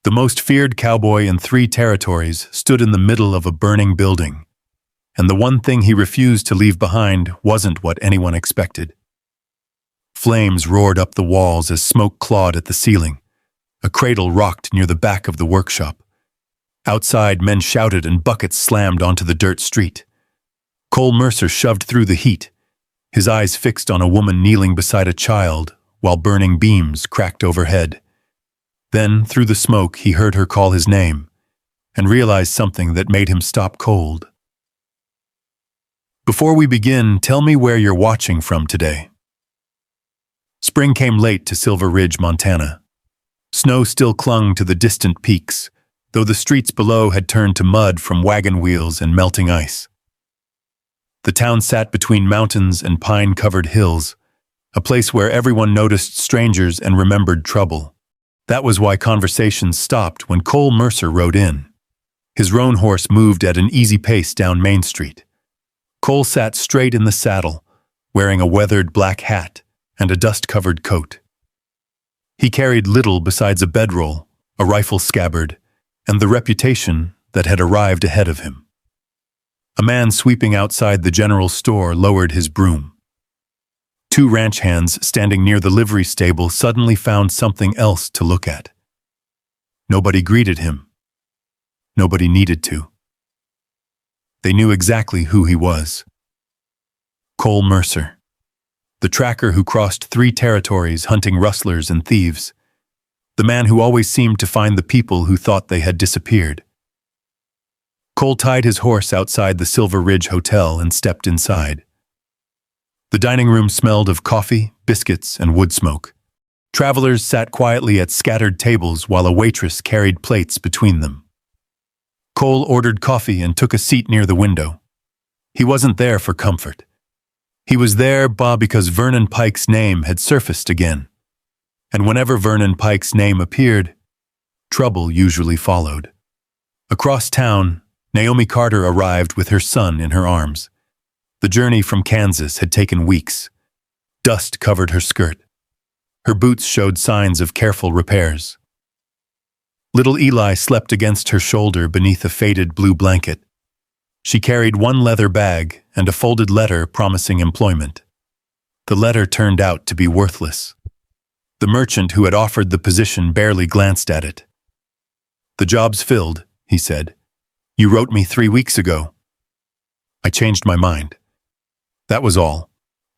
The most feared cowboy in 3 territories stood in the middle of a burning building, and the one thing he refused to leave behind wasn't what anyone expected. Flames roared up the walls as smoke clawed at the ceiling. A cradle rocked near the back of the workshop. Outside, men shouted and buckets slammed onto the dirt street. Cole Mercer shoved through the heat, his eyes fixed on a woman kneeling beside a child while burning beams cracked overhead. Then, through the smoke, he heard her call his name and realized something that made him stop cold. Before we begin, tell me where you're watching from today. Spring came late to Silver Ridge, Montana. Snow still clung to the distant peaks, though the streets below had turned to mud from wagon wheels and melting ice. The town sat between mountains and pine-covered hills, a place where everyone noticed strangers and remembered trouble. That was why conversations stopped when Cole Mercer rode in. His roan horse moved at an easy pace down Main Street. Cole sat straight in the saddle, wearing a weathered black hat and a dust-covered coat. He carried little besides a bedroll, a rifle scabbard, and the reputation that had arrived ahead of him. A man sweeping outside the general store lowered his broom. 2 ranch hands standing near the livery stable suddenly found something else to look at. Nobody greeted him. Nobody needed to. They knew exactly who he was. Cole Mercer, the tracker who crossed 3 territories hunting rustlers and thieves, the man who always seemed to find the people who thought they had disappeared. Cole tied his horse outside the Silver Ridge Hotel and stepped inside. The dining room smelled of coffee, biscuits, and wood smoke. Travelers sat quietly at scattered tables while a waitress carried plates between them. Cole ordered coffee and took a seat near the window. He wasn't there for comfort. He was there because Vernon Pike's name had surfaced again. And whenever Vernon Pike's name appeared, trouble usually followed. Across town, Naomi Carter arrived with her son in her arms. The journey from Kansas had taken weeks. Dust covered her skirt. Her boots showed signs of careful repairs. Little Eli slept against her shoulder beneath a faded blue blanket. She carried 1 leather bag and a folded letter promising employment. The letter turned out to be worthless. The merchant who had offered the position barely glanced at it. "The job's filled," he said. "You wrote me 3 weeks ago." I changed my mind. That was all.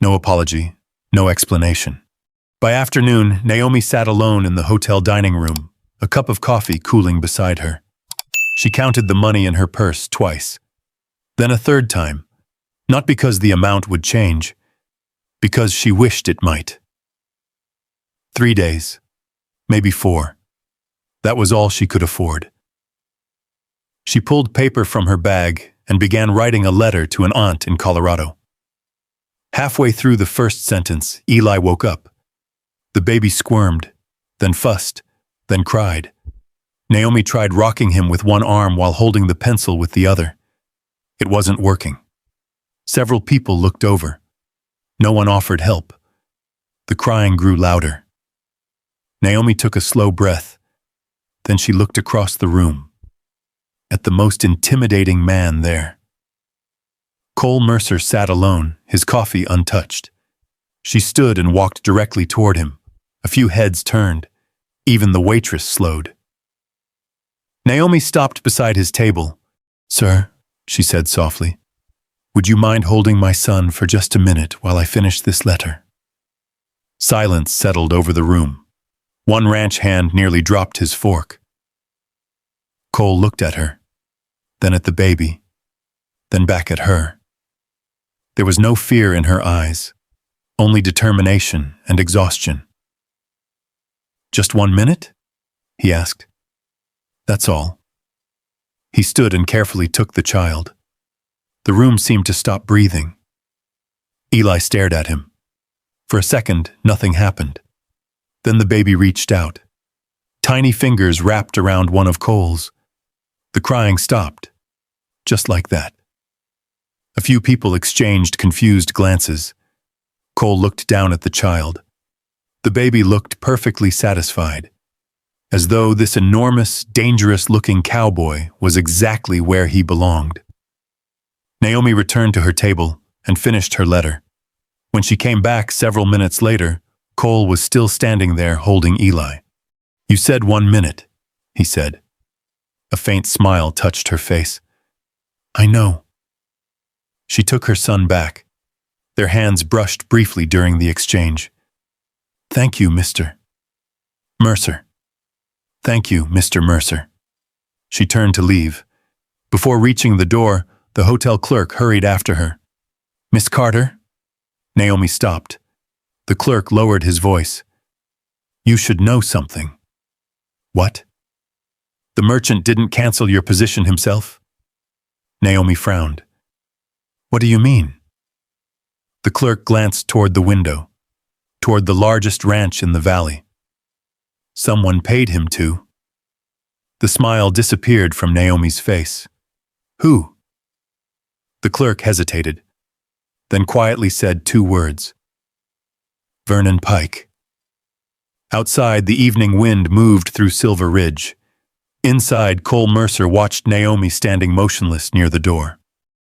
No apology, no explanation. By afternoon, Naomi sat alone in the hotel dining room, a cup of coffee cooling beside her. She counted the money in her purse twice, then a third time, not because the amount would change, because she wished it might. 3 days, maybe 4. That was all she could afford. She pulled paper from her bag and began writing a letter to an aunt in Colorado. Halfway through the first sentence, Eli woke up. The baby squirmed, then fussed, then cried. Naomi tried rocking him with one arm while holding the pencil with the other. It wasn't working. Several people looked over. No one offered help. The crying grew louder. Naomi took a slow breath. Then she looked across the room, at the most intimidating man there. Cole Mercer sat alone, his coffee untouched. She stood and walked directly toward him. A few heads turned. Even the waitress slowed. Naomi stopped beside his table. "Sir," she said softly, "would you mind holding my son for just a minute while I finish this letter?" Silence settled over the room. One ranch hand nearly dropped his fork. Cole looked at her, then at the baby, then back at her. There was no fear in her eyes, only determination and exhaustion. "Just 1 minute?" he asked. "That's all." He stood and carefully took the child. The room seemed to stop breathing. Eli stared at him. For a second, nothing happened. Then the baby reached out. Tiny fingers wrapped around one of Cole's. The crying stopped, just like that. A few people exchanged confused glances. Cole looked down at the child. The baby looked perfectly satisfied. as though this enormous, dangerous-looking cowboy was exactly where he belonged. Naomi returned to her table and finished her letter. When she came back several minutes later, Cole was still standing there holding Eli. "You said 1 minute," he said. A faint smile touched her face. "I know." She took her son back. Their hands brushed briefly during the exchange. "Thank you, Mr. Mercer." "Thank you, Mr. Mercer." She turned to leave. Before reaching the door, the hotel clerk hurried after her. "Miss Carter?" Naomi stopped. The clerk lowered his voice. "You should know something." "What?" "The merchant didn't cancel your position himself?" Naomi frowned. "What do you mean?" The clerk glanced toward the window, toward the largest ranch in the valley. "Someone paid him to." The smile disappeared from Naomi's face. "Who?" The clerk hesitated, then quietly said 2 words. "Vernon Pike." Outside, the evening wind moved through Silver Ridge. Inside, Cole Mercer watched Naomi standing motionless near the door.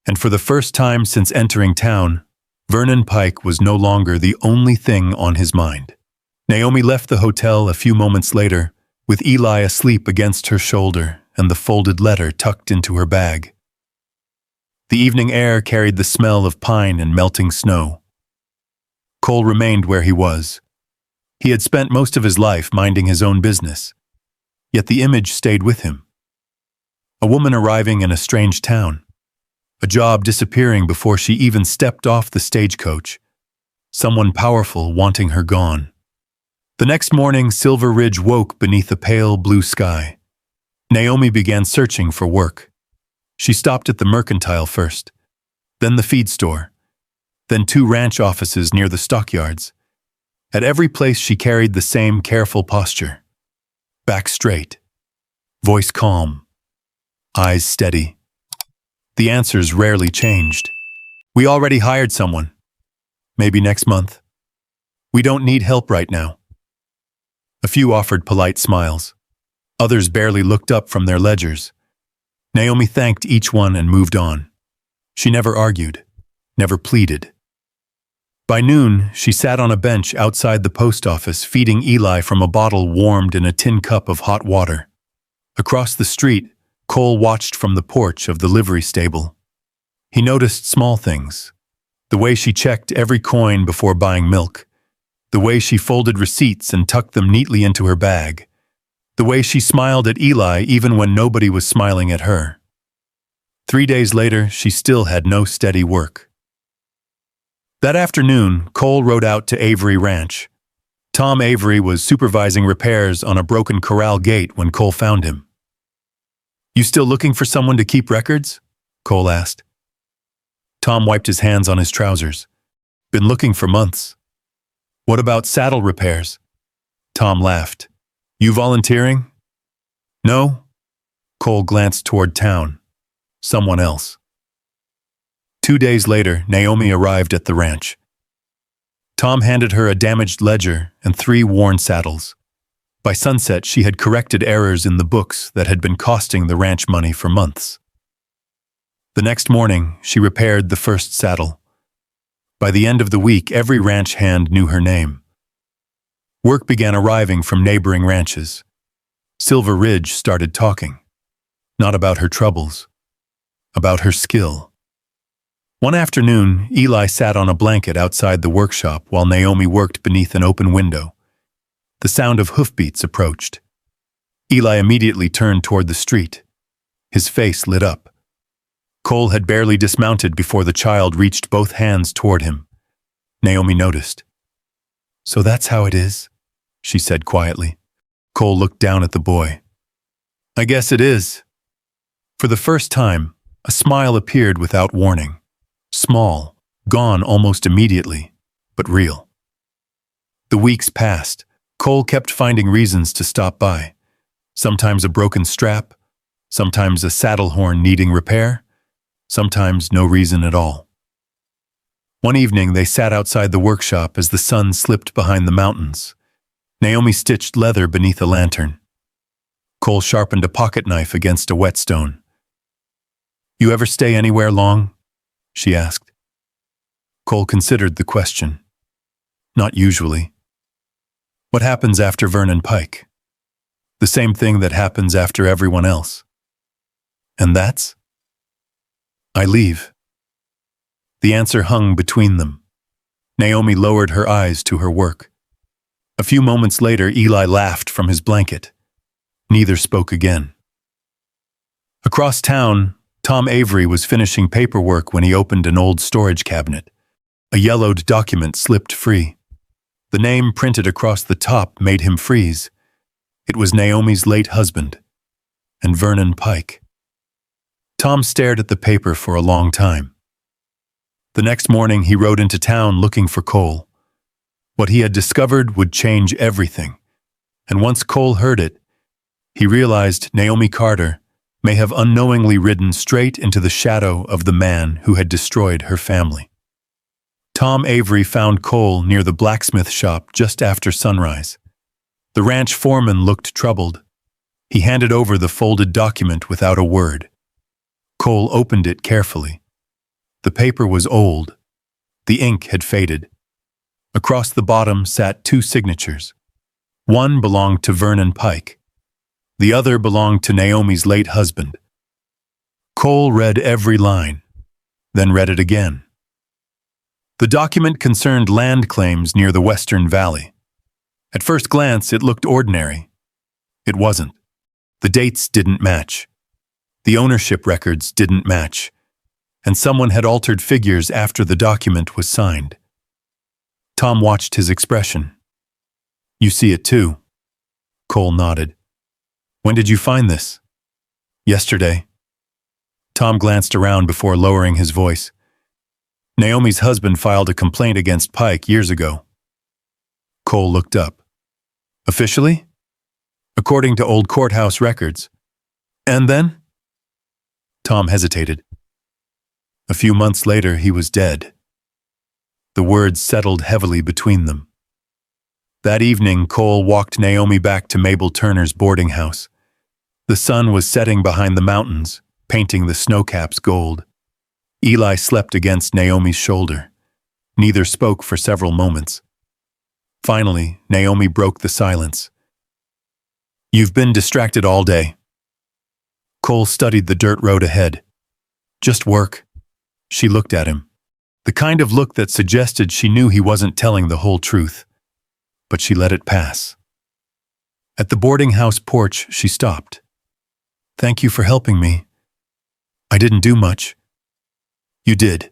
And for the first time since entering town, Vernon Pike was no longer the only thing on his mind. Naomi left the hotel a few moments later, with Eli asleep against her shoulder and the folded letter tucked into her bag. The evening air carried the smell of pine and melting snow. Cole remained where he was. He had spent most of his life minding his own business, yet the image stayed with him. A woman arriving in a strange town. A job disappearing before she even stepped off the stagecoach. Someone powerful wanting her gone. The next morning, Silver Ridge woke beneath a pale blue sky. Naomi began searching for work. She stopped at the mercantile first, then the feed store, then 2 ranch offices near the stockyards. At every place she carried the same careful posture. Back straight, voice calm, eyes steady. The answers rarely changed. "We already hired someone. Maybe next month. We don't need help right now." A few offered polite smiles. Others barely looked up from their ledgers. Naomi thanked each one and moved on. She never argued, never pleaded. By noon, she sat on a bench outside the post office feeding Eli from a bottle warmed in a tin cup of hot water. Across the street, Cole watched from the porch of the livery stable. He noticed small things. The way she checked every coin before buying milk. The way she folded receipts and tucked them neatly into her bag. The way she smiled at Eli even when nobody was smiling at her. 3 days later, she still had no steady work. That afternoon, Cole rode out to Avery Ranch. Tom Avery was supervising repairs on a broken corral gate when Cole found him. "You still looking for someone to keep records?" Cole asked. Tom wiped his hands on his trousers. "Been looking for months." "What about saddle repairs?" Tom laughed. "You volunteering?" "No." Cole glanced toward town. "Someone else." 2 days later, Naomi arrived at the ranch. Tom handed her a damaged ledger and 3 worn saddles. By sunset, she had corrected errors in the books that had been costing the ranch money for months. The next morning, she repaired the first saddle. By the end of the week, every ranch hand knew her name. Work began arriving from neighboring ranches. Silver Ridge started talking. Not about her troubles, about her skill. One afternoon, Eli sat on a blanket outside the workshop while Naomi worked beneath an open window. The sound of hoofbeats approached. Eli immediately turned toward the street. His face lit up. Cole had barely dismounted before the child reached both hands toward him. Naomi noticed. "So that's how it is," she said quietly. Cole looked down at the boy. "I guess it is." For the first time, a smile appeared without warning. Small, gone almost immediately, but real. The weeks passed. Cole kept finding reasons to stop by. Sometimes a broken strap, sometimes a saddle horn needing repair, sometimes no reason at all. One evening, they sat outside the workshop as the sun slipped behind the mountains. Naomi stitched leather beneath a lantern. Cole sharpened a pocket knife against a whetstone. "You ever stay anywhere long?" she asked. Cole considered the question. "Not usually." "What happens after Vernon Pike?" "The same thing that happens after everyone else." "And that's?" "I leave." The answer hung between them. Naomi lowered her eyes to her work. A few moments later, Eli laughed from his blanket. Neither spoke again. Across town, Tom Avery was finishing paperwork when he opened an old storage cabinet. A yellowed document slipped free. The name printed across the top made him freeze. It was Naomi's late husband, and Vernon Pike. Tom stared at the paper for a long time. The next morning, he rode into town looking for Cole. What he had discovered would change everything, and once Cole heard it, he realized Naomi Carter may have unknowingly ridden straight into the shadow of the man who had destroyed her family. Tom Avery found Cole near the blacksmith shop just after sunrise. The ranch foreman looked troubled. He handed over the folded document without a word. Cole opened it carefully. The paper was old. The ink had faded. Across the bottom sat two signatures. One belonged to Vernon Pike. The other belonged to Naomi's late husband. Cole read every line, then read it again. The document concerned land claims near the Western Valley. At first glance, it looked ordinary. It wasn't. The dates didn't match. The ownership records didn't match. And someone had altered figures after the document was signed. Tom watched his expression. "You see it too?" Cole nodded. "When did you find this?" "Yesterday." Tom glanced around before lowering his voice. "Naomi's husband filed a complaint against Pike years ago." Cole looked up. "Officially?" "According to old courthouse records." "And then?" Tom hesitated. "A few months later, he was dead." The words settled heavily between them. That evening, Cole walked Naomi back to Mabel Turner's boarding house. The sun was setting behind the mountains, painting the snowcaps gold. Eli slept against Naomi's shoulder. Neither spoke for several moments. Finally, Naomi broke the silence. "You've been distracted all day." Cole studied the dirt road ahead. "Just work." She looked at him. The kind of look that suggested she knew he wasn't telling the whole truth. But she let it pass. At the boarding house porch, she stopped. "Thank you for helping me." "I didn't do much." "You did."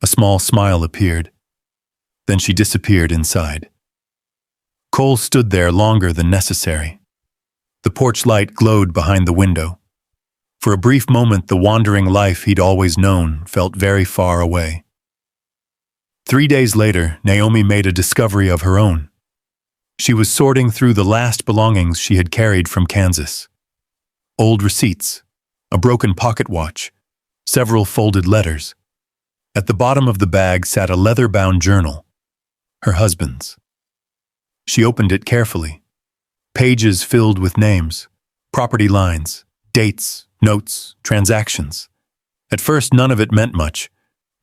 A small smile appeared. Then she disappeared inside. Cole stood there longer than necessary. The porch light glowed behind the window. For a brief moment, the wandering life he'd always known felt very far away. 3 days later, Naomi made a discovery of her own. She was sorting through the last belongings she had carried from Kansas. Old receipts, a broken pocket watch, several folded letters. At the bottom of the bag sat a leather-bound journal, her husband's. She opened it carefully. Pages filled with names, property lines, dates, notes, transactions. At first, none of it meant much,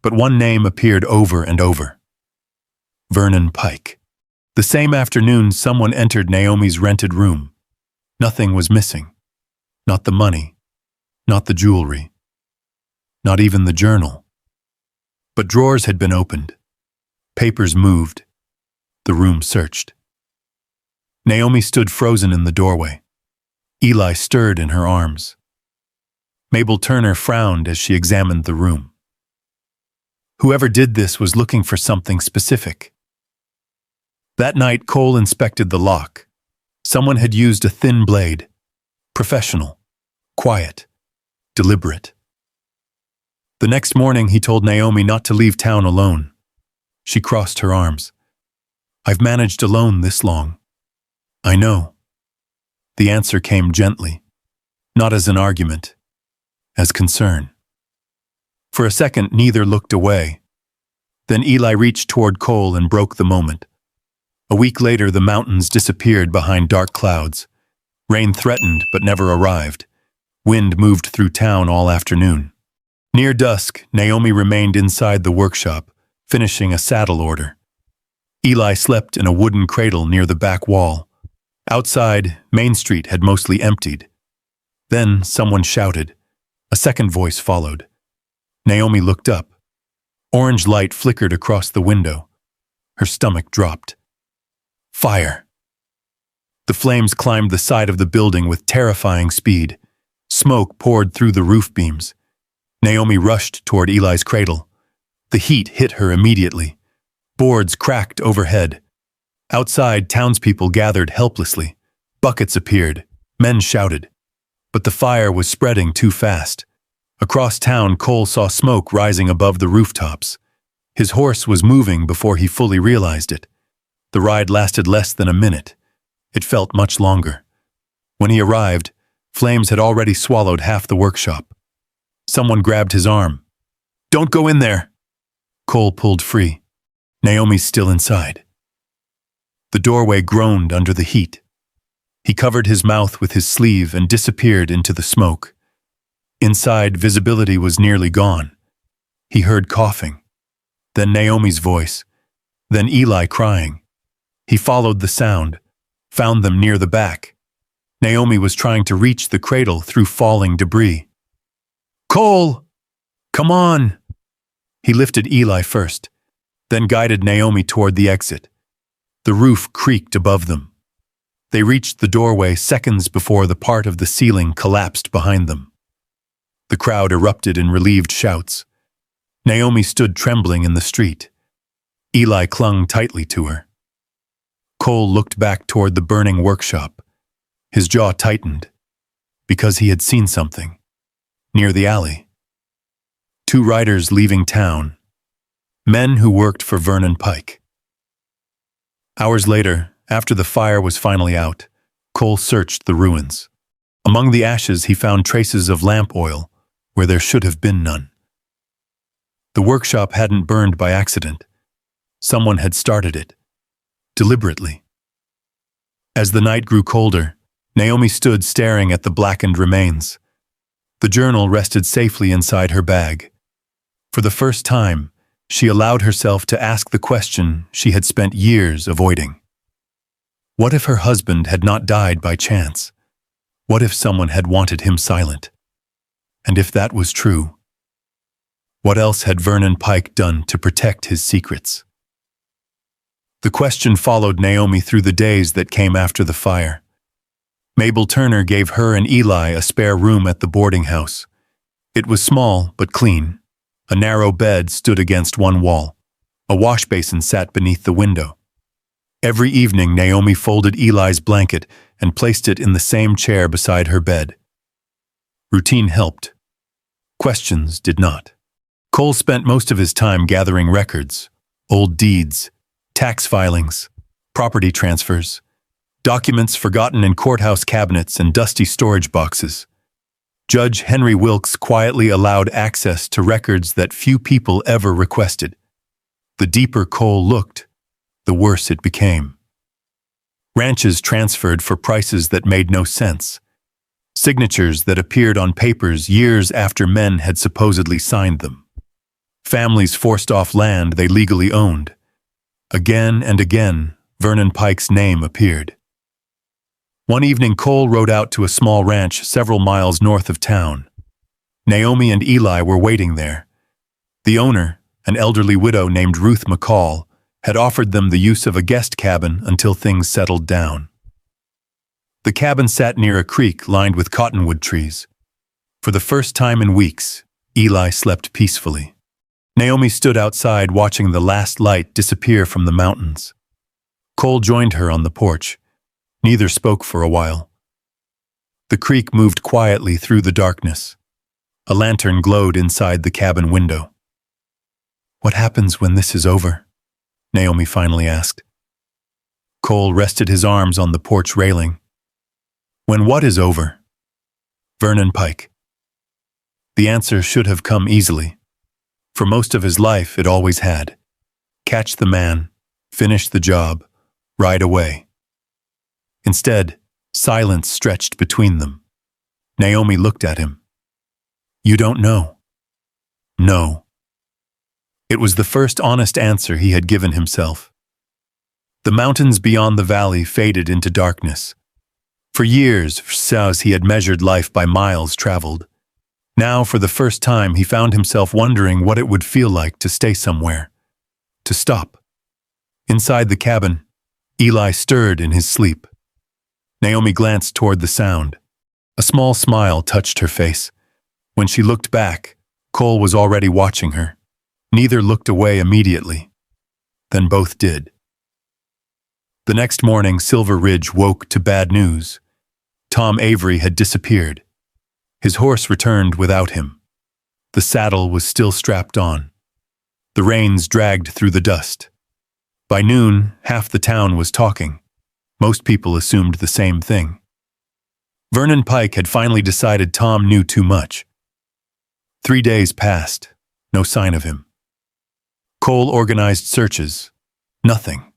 but one name appeared over and over. Vernon Pike. The same afternoon, someone entered Naomi's rented room. Nothing was missing. Not the money, not the jewelry, not even the journal. But drawers had been opened. Papers moved. The room searched. Naomi stood frozen in the doorway. Eli stirred in her arms. Mabel Turner frowned as she examined the room. Whoever did this was looking for something specific. That night, Cole inspected the lock. Someone had used a thin blade. Professional, quiet, deliberate. The next morning, he told Naomi not to leave town alone. She crossed her arms. "I've managed alone this long." "I know." The answer came gently, not as an argument, as concern. For a second, neither looked away. Then Eli reached toward Cole and broke the moment. A week later, the mountains disappeared behind dark clouds. Rain threatened but never arrived. Wind moved through town all afternoon. Near dusk, Naomi remained inside the workshop, finishing a saddle order. Eli slept in a wooden cradle near the back wall. Outside, Main Street had mostly emptied. Then someone shouted. A second voice followed. Naomi looked up. Orange light flickered across the window. Her stomach dropped. Fire! The flames climbed the side of the building with terrifying speed. Smoke poured through the roof beams. Naomi rushed toward Eli's cradle. The heat hit her immediately. Boards cracked overhead. Outside, townspeople gathered helplessly. Buckets appeared. Men shouted. But the fire was spreading too fast. Across town, Cole saw smoke rising above the rooftops. His horse was moving before he fully realized it. The ride lasted less than a minute. It felt much longer. When he arrived, flames had already swallowed half the workshop. Someone grabbed his arm. "Don't go in there!" Cole pulled free. Naomi's still inside. The doorway groaned under the heat. He covered his mouth with his sleeve and disappeared into the smoke. Inside, visibility was nearly gone. He heard coughing. Then Naomi's voice. Then Eli crying. He followed the sound, found them near the back. Naomi was trying to reach the cradle through falling debris. "Cole! Come on!" He lifted Eli first, then guided Naomi toward the exit. The roof creaked above them. They reached the doorway seconds before the part of the ceiling collapsed behind them. The crowd erupted in relieved shouts. Naomi stood trembling in the street. Eli clung tightly to her. Cole looked back toward the burning workshop. His jaw tightened, because he had seen something. Near the alley. 2 riders leaving town. Men who worked for Vernon Pike. Hours later, after the fire was finally out, Cole searched the ruins. Among the ashes he found traces of lamp oil, where there should have been none. The workshop hadn't burned by accident. Someone had started it. Deliberately. As the night grew colder, Naomi stood staring at the blackened remains. The journal rested safely inside her bag. For the first time, she allowed herself to ask the question she had spent years avoiding. What if her husband had not died by chance? What if someone had wanted him silent? And if that was true, what else had Vernon Pike done to protect his secrets? The question followed Naomi through the days that came after the fire. Mabel Turner gave her and Eli a spare room at the boarding house. It was small but clean. A narrow bed stood against one wall. A wash basin sat beneath the window. Every evening, Naomi folded Eli's blanket and placed it in the same chair beside her bed. Routine helped. Questions did not. Cole spent most of his time gathering records, old deeds, tax filings, property transfers, documents forgotten in courthouse cabinets and dusty storage boxes. Judge Henry Wilkes quietly allowed access to records that few people ever requested. The deeper Cole looked, the worse it became. Ranches transferred for prices that made no sense. Signatures that appeared on papers years after men had supposedly signed them. Families forced off land they legally owned. Again and again, Vernon Pike's name appeared. One evening, Cole rode out to a small ranch several miles north of town. Naomi and Eli were waiting there. The owner, an elderly widow named Ruth McCall, had offered them the use of a guest cabin until things settled down. The cabin sat near a creek lined with cottonwood trees. For the first time in weeks, Eli slept peacefully. Naomi stood outside watching the last light disappear from the mountains. Cole joined her on the porch. Neither spoke for a while. The creek moved quietly through the darkness. A lantern glowed inside the cabin window. "What happens when this is over?" Naomi finally asked. Cole rested his arms on the porch railing. "When what is over?" "Vernon Pike." The answer should have come easily. For most of his life, it always had. Catch the man, finish the job, ride away. Instead, Silence stretched between them. Naomi looked at him. "You don't know?" "No." It was the first honest answer he had given himself. The mountains beyond the valley faded into darkness. For years, he had measured life by miles traveled. Now, for the first time, he found himself wondering what it would feel like to stay somewhere. To stop. Inside the cabin, Eli stirred in his sleep. Naomi glanced toward the sound. A small smile touched her face. When she looked back, Cole was already watching her. Neither looked away immediately. Then both did. The next morning, Silver Ridge woke to bad news. Tom Avery had disappeared. His horse returned without him. The saddle was still strapped on. The reins dragged through the dust. By noon, half the town was talking. Most people assumed the same thing. Vernon Pike had finally decided Tom knew too much. 3 days passed. No sign of him. Cole organized searches. Nothing.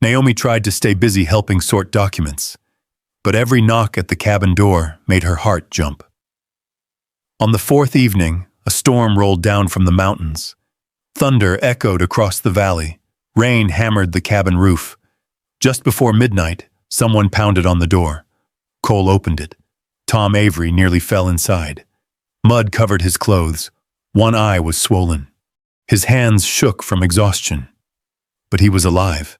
Naomi tried to stay busy helping sort documents, but every knock at the cabin door made her heart jump. On the 4th evening, a storm rolled down from the mountains. Thunder echoed across the valley. Rain hammered the cabin roof. Just before midnight, someone pounded on the door. Cole opened it. Tom Avery nearly fell inside. Mud covered his clothes. One eye was swollen. His hands shook from exhaustion. But he was alive,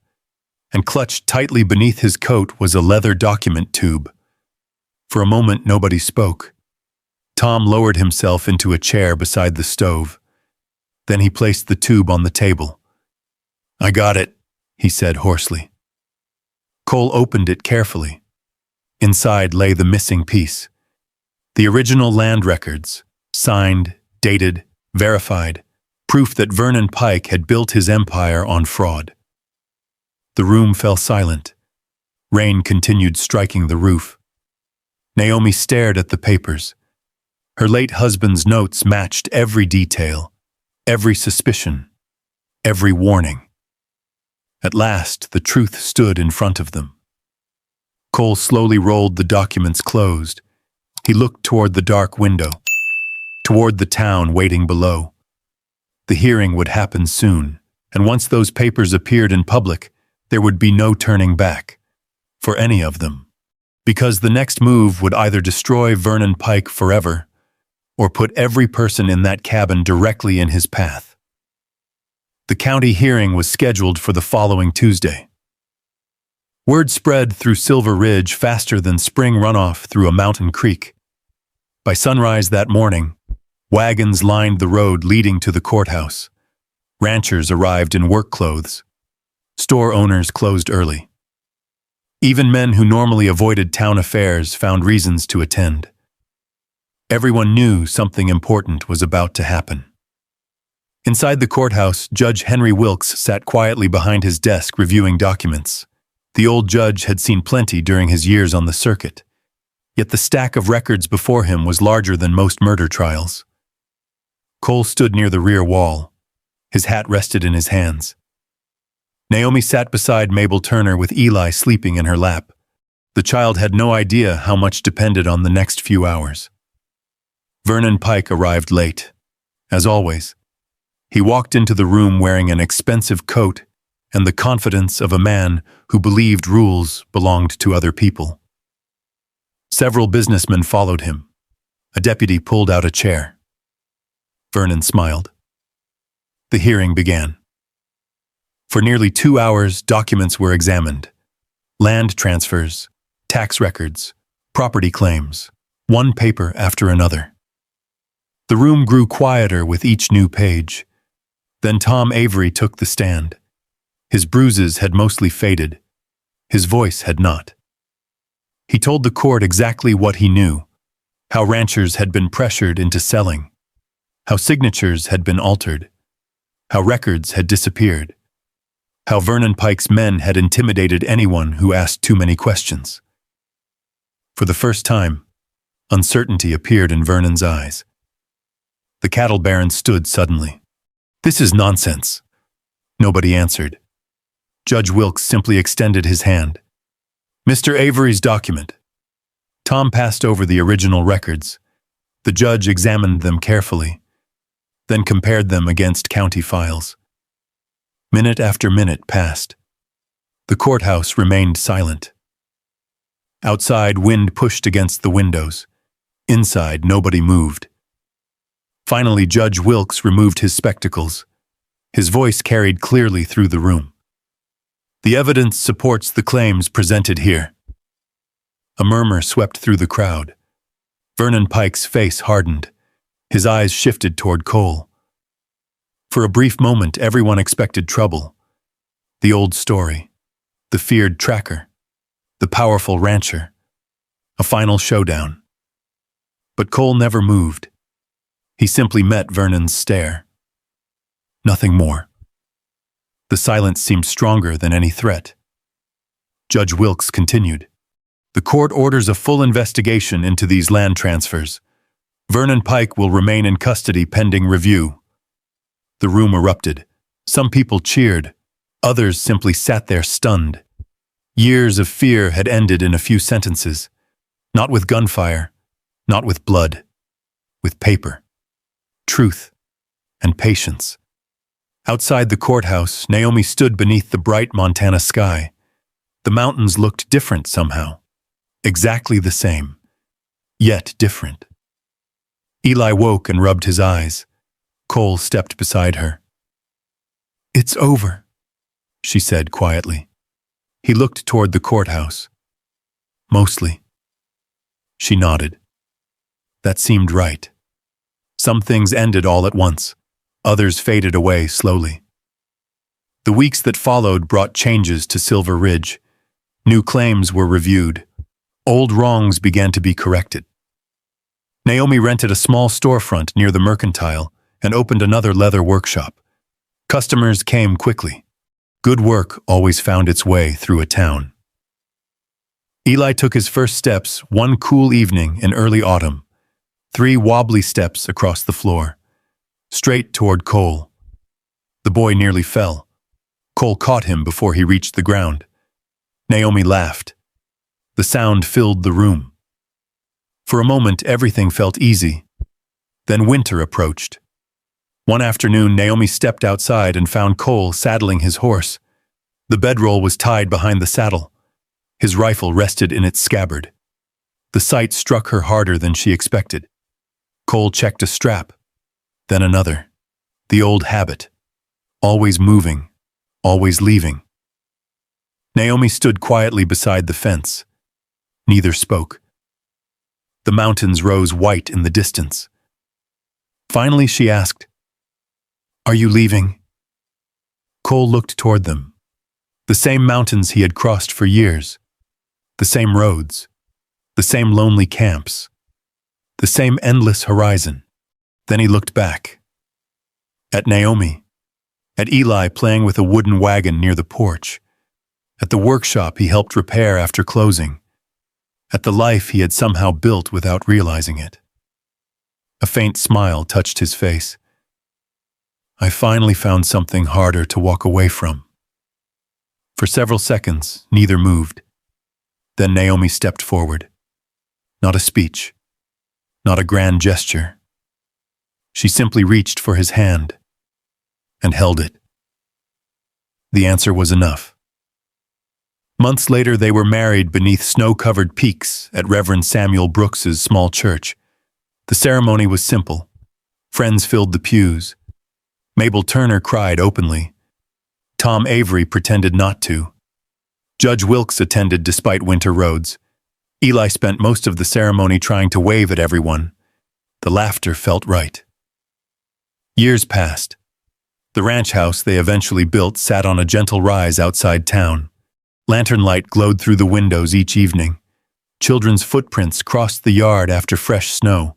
and clutched tightly beneath his coat was a leather document tube. For a moment, nobody spoke. Tom lowered himself into a chair beside the stove. Then he placed the tube on the table. "I got it," he said hoarsely. Cole opened it carefully. Inside lay the missing piece. The original land records, signed, dated, verified, proof that Vernon Pike had built his empire on fraud. The room fell silent. Rain continued striking the roof. Naomi stared at the papers. Her late husband's notes matched every detail, every suspicion, every warning. At last, the truth stood in front of them. Cole slowly rolled the documents closed. He looked toward the dark window, toward the town waiting below. The hearing would happen soon, and once those papers appeared in public, there would be no turning back, for any of them, because the next move would either destroy Vernon Pike forever or put every person in that cabin directly in his path. The county hearing was scheduled for the following Tuesday. Word spread through Silver Ridge faster than spring runoff through a mountain creek. By sunrise that morning, wagons lined the road leading to the courthouse. Ranchers arrived in work clothes. Store owners closed early. Even men who normally avoided town affairs found reasons to attend. Everyone knew something important was about to happen. Inside the courthouse, Judge Henry Wilkes sat quietly behind his desk reviewing documents. The old judge had seen plenty during his years on the circuit, yet the stack of records before him was larger than most murder trials. Cole stood near the rear wall. His hat rested in his hands. Naomi sat beside Mabel Turner with Eli sleeping in her lap. The child had no idea how much depended on the next few hours. Vernon Pike arrived late. As always, he walked into the room wearing an expensive coat and the confidence of a man who believed rules belonged to other people. Several businessmen followed him. A deputy pulled out a chair. Vernon smiled. The hearing began. For nearly 2 hours, documents were examined. Land transfers, tax records, property claims, one paper after another. The room grew quieter with each new page. Then Tom Avery took the stand. His bruises had mostly faded. His voice had not. He told the court exactly what he knew, how ranchers had been pressured into selling, how signatures had been altered, how records had disappeared, how Vernon Pike's men had intimidated anyone who asked too many questions. For the first time, uncertainty appeared in Vernon's eyes. The cattle baron stood suddenly. "This is nonsense." Nobody answered. Judge Wilkes simply extended his hand. Mr. Avery's document. Tom passed over the original records. The judge examined them carefully, then compared them against county files. Minute after minute passed. The courthouse remained silent. Outside, wind pushed against the windows. Inside, nobody moved. Finally, Judge Wilkes removed his spectacles. His voice carried clearly through the room. The evidence supports the claims presented here. A murmur swept through the crowd. Vernon Pike's face hardened. His eyes shifted toward Cole. For a brief moment, everyone expected trouble. The old story. The feared tracker. The powerful rancher. A final showdown. But Cole never moved. He simply met Vernon's stare. Nothing more. The silence seemed stronger than any threat. Judge Wilkes continued. The court orders a full investigation into these land transfers. Vernon Pike will remain in custody pending review. The room erupted. Some people cheered. Others simply sat there stunned. Years of fear had ended in a few sentences. Not with gunfire, not with blood, with paper, truth, and patience. Outside the courthouse, Naomi stood beneath the bright Montana sky. The mountains looked different somehow. Exactly the same, yet different. Eli woke and rubbed his eyes. Cole stepped beside her. "It's over," she said quietly. He looked toward the courthouse. "Mostly." She nodded. That seemed right. Some things ended all at once. Others faded away slowly. The weeks that followed brought changes to Silver Ridge. New claims were reviewed. Old wrongs began to be corrected. Naomi rented a small storefront near the Mercantile and opened another leather workshop. Customers came quickly. Good work always found its way through a town. Eli took his first steps one cool evening in early autumn. 3 wobbly steps across the floor, straight toward Cole. The boy nearly fell. Cole caught him before he reached the ground. Naomi laughed. The sound filled the room. For a moment, everything felt easy. Then winter approached. One afternoon, Naomi stepped outside and found Cole saddling his horse. The bedroll was tied behind the saddle. His rifle rested in its scabbard. The sight struck her harder than she expected. Cole checked a strap, then another. The old habit. Always moving, always leaving. Naomi stood quietly beside the fence. Neither spoke. The mountains rose white in the distance. Finally, she asked, "Are you leaving?" Cole looked toward them. The same mountains he had crossed for years. The same roads. The same lonely camps. The same endless horizon. Then he looked back. At Naomi. At Eli playing with a wooden wagon near the porch. At the workshop he helped repair after closing. At the life he had somehow built without realizing it. A faint smile touched his face. "I finally found something harder to walk away from." For several seconds, neither moved. Then Naomi stepped forward. Not a speech. Not a grand gesture. She simply reached for his hand and held it. The answer was enough. Months later, they were married beneath snow-covered peaks at Reverend Samuel Brooks's small church. The ceremony was simple. Friends filled the pews. Mabel Turner cried openly. Tom Avery pretended not to. Judge Wilkes attended despite winter roads. Eli spent most of the ceremony trying to wave at everyone. The laughter felt right. Years passed. The ranch house they eventually built sat on a gentle rise outside town. Lantern light glowed through the windows each evening. Children's footprints crossed the yard after fresh snow.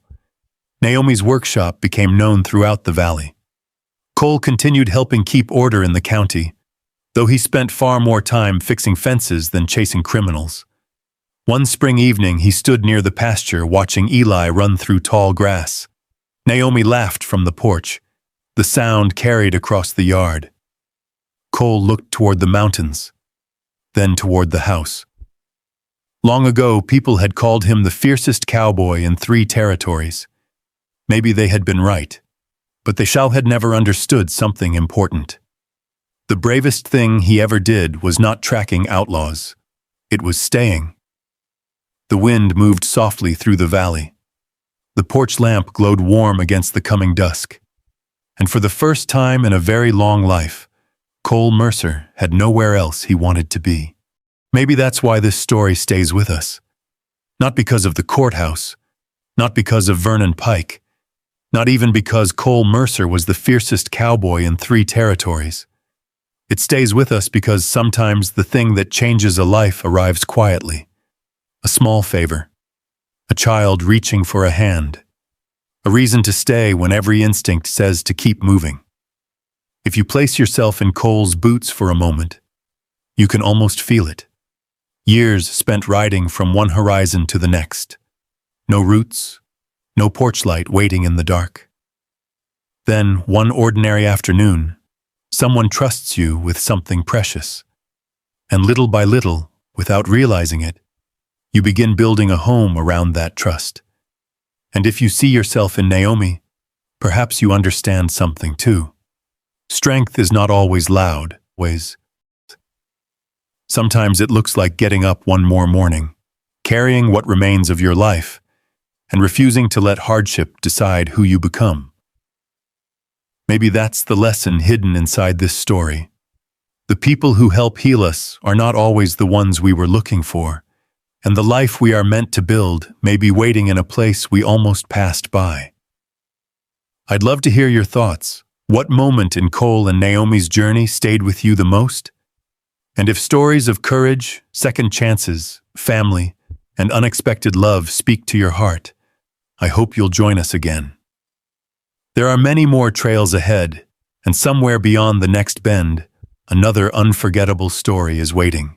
Naomi's workshop became known throughout the valley. Cole continued helping keep order in the county, though he spent far more time fixing fences than chasing criminals. One spring evening, he stood near the pasture watching Eli run through tall grass. Naomi laughed from the porch. The sound carried across the yard. Cole looked toward the mountains, then toward the house. Long ago, people had called him the fiercest cowboy in 3 territories. Maybe they had been right, but they shall had never understood something important. The bravest thing he ever did was not tracking outlaws. It was staying. The wind moved softly through the valley. The porch lamp glowed warm against the coming dusk. And for the first time in a very long life, Cole Mercer had nowhere else he wanted to be. Maybe that's why this story stays with us. Not because of the courthouse, not because of Vernon Pike, not even because Cole Mercer was the fiercest cowboy in 3 territories. It stays with us because sometimes the thing that changes a life arrives quietly. A small favor, a child reaching for a hand, a reason to stay when every instinct says to keep moving. If you place yourself in Cole's boots for a moment, you can almost feel it. Years spent riding from one horizon to the next. No roots, no porch light waiting in the dark. Then, one ordinary afternoon, someone trusts you with something precious. And little by little, without realizing it, you begin building a home around that trust. And if you see yourself in Naomi, perhaps you understand something too. Strength is not always loud, always. Sometimes it looks like getting up one more morning, carrying what remains of your life, and refusing to let hardship decide who you become. Maybe that's the lesson hidden inside this story. The people who help heal us are not always the ones we were looking for, and the life we are meant to build may be waiting in a place we almost passed by. I'd love to hear your thoughts. What moment in Cole and Naomi's journey stayed with you the most? And if stories of courage, second chances, family, and unexpected love speak to your heart, I hope you'll join us again. There are many more trails ahead, and somewhere beyond the next bend, another unforgettable story is waiting.